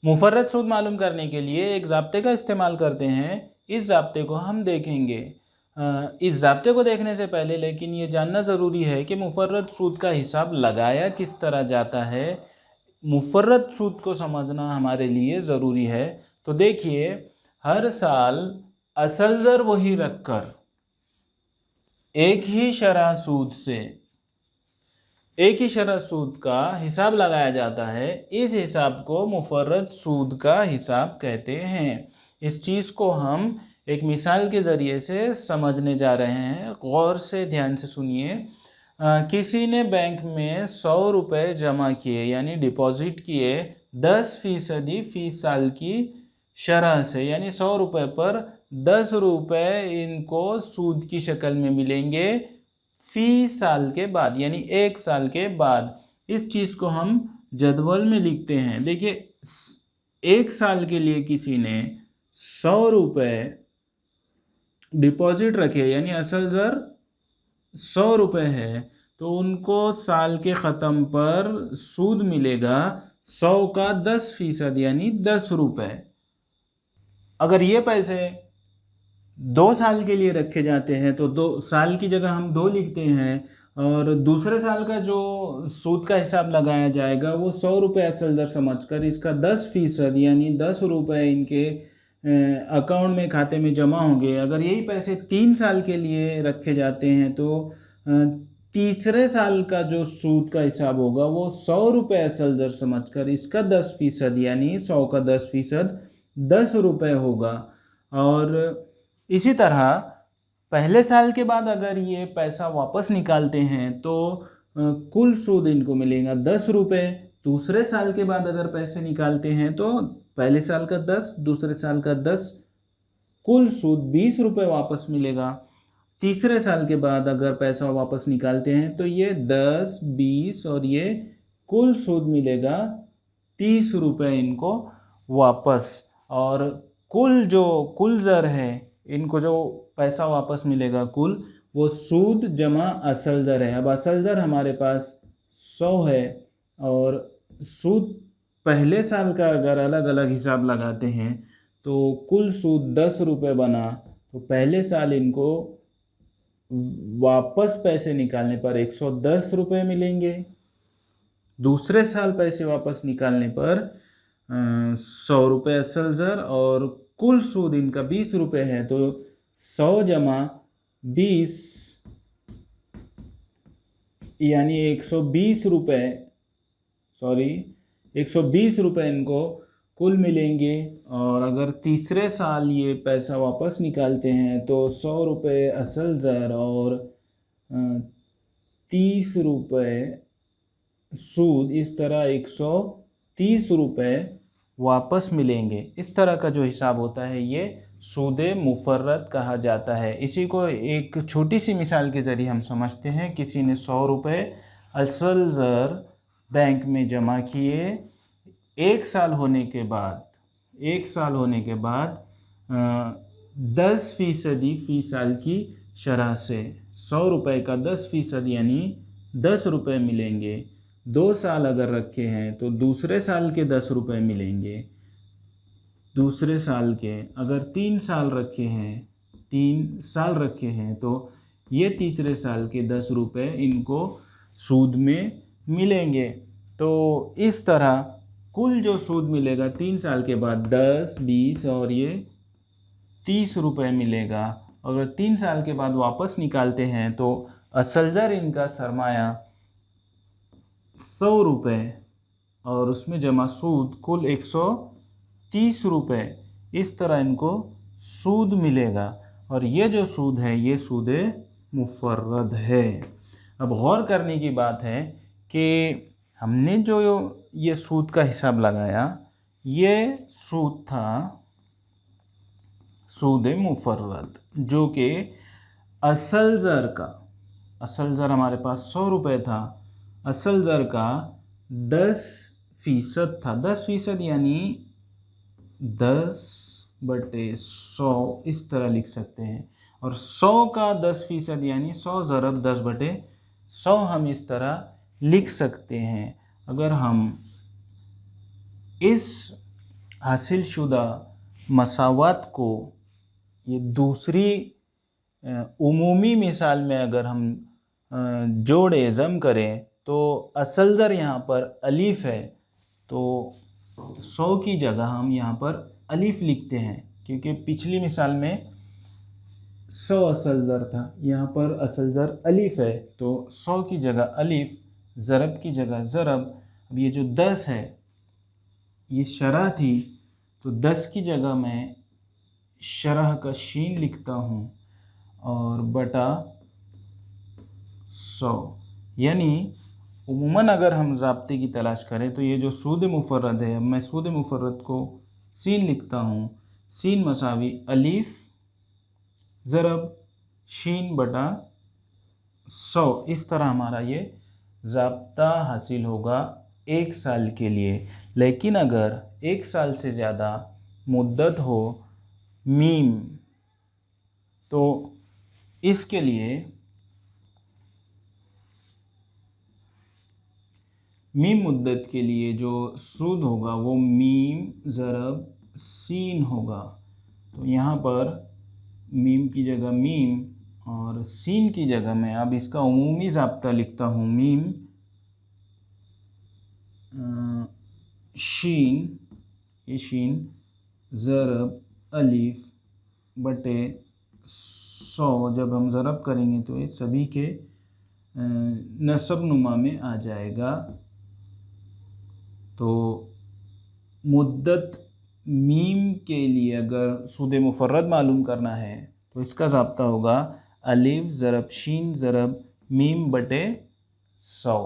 मुफर्रद सूद मालूम करने के लिए एक ज़ाब्ते का इस्तेमाल करते हैं। इस ज़ाब्ते को हम देखेंगे। इस ज़ाब्ते को देखने से पहले लेकिन ये जानना ज़रूरी है कि मुफर्रद सूद का हिसाब लगाया किस तरह जाता है। मुफर्रद सूद को समझना हमारे लिए ज़रूरी है। तो देखिए, हर साल असल ज़र वही रखकर एक ही शरह सूद का हिसाब लगाया जाता है। इस हिसाब को मुफर्रद सूद का हिसाब कहते हैं। इस चीज़ को हम एक मिसाल के ज़रिए से समझने जा रहे हैं। गौर से ध्यान से सुनिए। किसी ने बैंक में 100 रुपये जमा किए यानी डिपॉजिट किए 10% फी साल की शरह से, यानी 100 रुपये पर 10 रुपये इनको सूद की शक्ल में मिलेंगे फी साल के बाद, यानी 1 साल के बाद। इस चीज़ को हम जदवल में लिखते हैं। देखिए, 1 साल के लिए किसी ने 100 रुपये डिपॉजिट रखे, यानी असल ज़र 100 रुपये है, तो उनको साल के ख़त्म पर सूद मिलेगा 100 का 10% यानी 10 रुपये। अगर ये पैसे 2 साल के लिए रखे जाते हैं तो 2 साल की जगह हम 2 लिखते हैं, और दूसरे साल का जो सूद का हिसाब लगाया जाएगा वो 100 रुपये असल दर समझकर इसका 10% यानी 10 रुपये इनके अकाउंट में, खाते में जमा होंगे। अगर यही पैसे 3 साल के लिए रखे जाते हैं तो तीसरे साल का जो सूद का हिसाब होगा वो 100 रुपये असल दर समझकर इसका 10% यानी 100 का 10% 10 रुपये होगा। और इसी तरह पहले साल के बाद अगर ये पैसा वापस निकालते हैं तो कुल सूद इनको मिलेगा 10 रुपये। दूसरे साल के बाद अगर पैसे निकालते हैं तो पहले साल का 10, दूसरे साल का 10, कुल सूद 20 रुपये वापस मिलेगा। तीसरे साल के बाद अगर पैसा वापस निकालते हैं तो ये 10, 20 और ये कुल सूद मिलेगा 30 रुपये इनको वापस। और कुल ज़र है, इनको जो पैसा वापस मिलेगा कुल, वो सूद जमा असल ज़र है। अब असल ज़र हमारे पास 100 है और सूद पहले साल का अगर अलग अलग हिसाब लगाते हैं तो कुल सूद 10 रुपये बना, तो पहले साल इनको वापस पैसे निकालने पर 110 रुपये मिलेंगे। दूसरे साल पैसे वापस निकालने पर 100 रुपये असल ज़र और कुल सूद इनका 20 रुपये है, तो 100 जमा 20 यानी 120 रुपये, 120 रुपये इनको कुल मिलेंगे। और अगर तीसरे साल ये पैसा वापस निकालते हैं तो 100 रुपये असल ज़र और 30 रुपये सूद, इस तरह 130 रुपये वापस मिलेंगे। इस तरह का जो हिसाब होता है ये सूद मुफर्रद कहा जाता है। इसी को एक छोटी सी मिसाल के ज़रिए हम समझते हैं। किसी ने 100 रुपये असल ज़र बैंक में जमा किए, 1 साल होने के बाद 10% फी साल की शरह से 100 रुपये का 10% यानी 10 रुपये मिलेंगे। 2 साल अगर रखे हैं तो दूसरे साल के 10 रुपये मिलेंगे। दूसरे साल के अगर 3 साल रखे हैं तो ये तीसरे साल के 10 रुपये इनको सूद में मिलेंगे। तो इस तरह कुल जो सूद मिलेगा 3 साल के बाद 10, 20 और ये 30 रुपये मिलेगा। अगर 3 साल के बाद वापस निकालते हैं तो असल ज़र इनका सरमाया 100 रुपये और उसमें जमा सूद कुल 130 रुपये, इस तरह इनको सूद मिलेगा। और ये जो सूद है ये सूद मुफर्रद है। अब गौर करने की बात है कि हमने जो ये सूद का हिसाब लगाया ये सूद था सूद मुफर्रद, जो कि असल ज़र हमारे पास 100 रुपये था, असल ज़र का 10% था। 10% यानी 10/100 इस तरह लिख सकते हैं। और 100 का 10% यानी 100 ज़रब 10/100 हम इस तरह लिख सकते हैं। अगर हम इस हासिल शुदा मसावत को ये दूसरी उमूमी मिसाल में अगर हम जोड़े जम करें तो असल ज़र यहाँ पर अलीफ़ है, तो 100 की जगह हम यहाँ पर अलीफ़ लिखते हैं, क्योंकि पिछली मिसाल में 100 असल ज़र था, यहाँ पर असल ज़र अलीफ़ है, तो 100 की जगह अलीफ़, ज़रब की जगह ज़रब। अब ये जो 10 है ये शरह थी, तो 10 की जगह मैं शरह का शीन लिखता हूँ और बटा 100। यानी उमूमन अगर हम ज़ाब्ते की तलाश करें तो ये जो सूद मुफर्रद है, मैं सूद मुफर्रद को सीन लिखता हूँ, सीन मसावी अलीफ़ ज़रब शीन बटा 100। इस तरह हमारा ये ज़ाब्ता हासिल होगा 1 साल के लिए। लेकिन अगर 1 साल से ज़्यादा मुद्दत हो मीम, तो इसके लिए मीम मुद्दत के लिए जो सूद होगा वो मीम ज़रब सीन होगा। तो यहाँ पर मीम की जगह मीम और सीन की जगह मैं अब इसका उमूमी ज़ाब्ता लिखता हूँ, मीम शीन, ये शीन ज़रब अलीफ़ बटे 100। जब हम ज़रब करेंगे तो ये सभी के नसब नुमा में आ जाएगा। तो मुद्दत मीम के लिए अगर सूद मुफर्रद मालूम करना है तो इसका ज़ाब्ता होगा अलीफ़ ज़रब शीन ज़रब मीम बटे 100।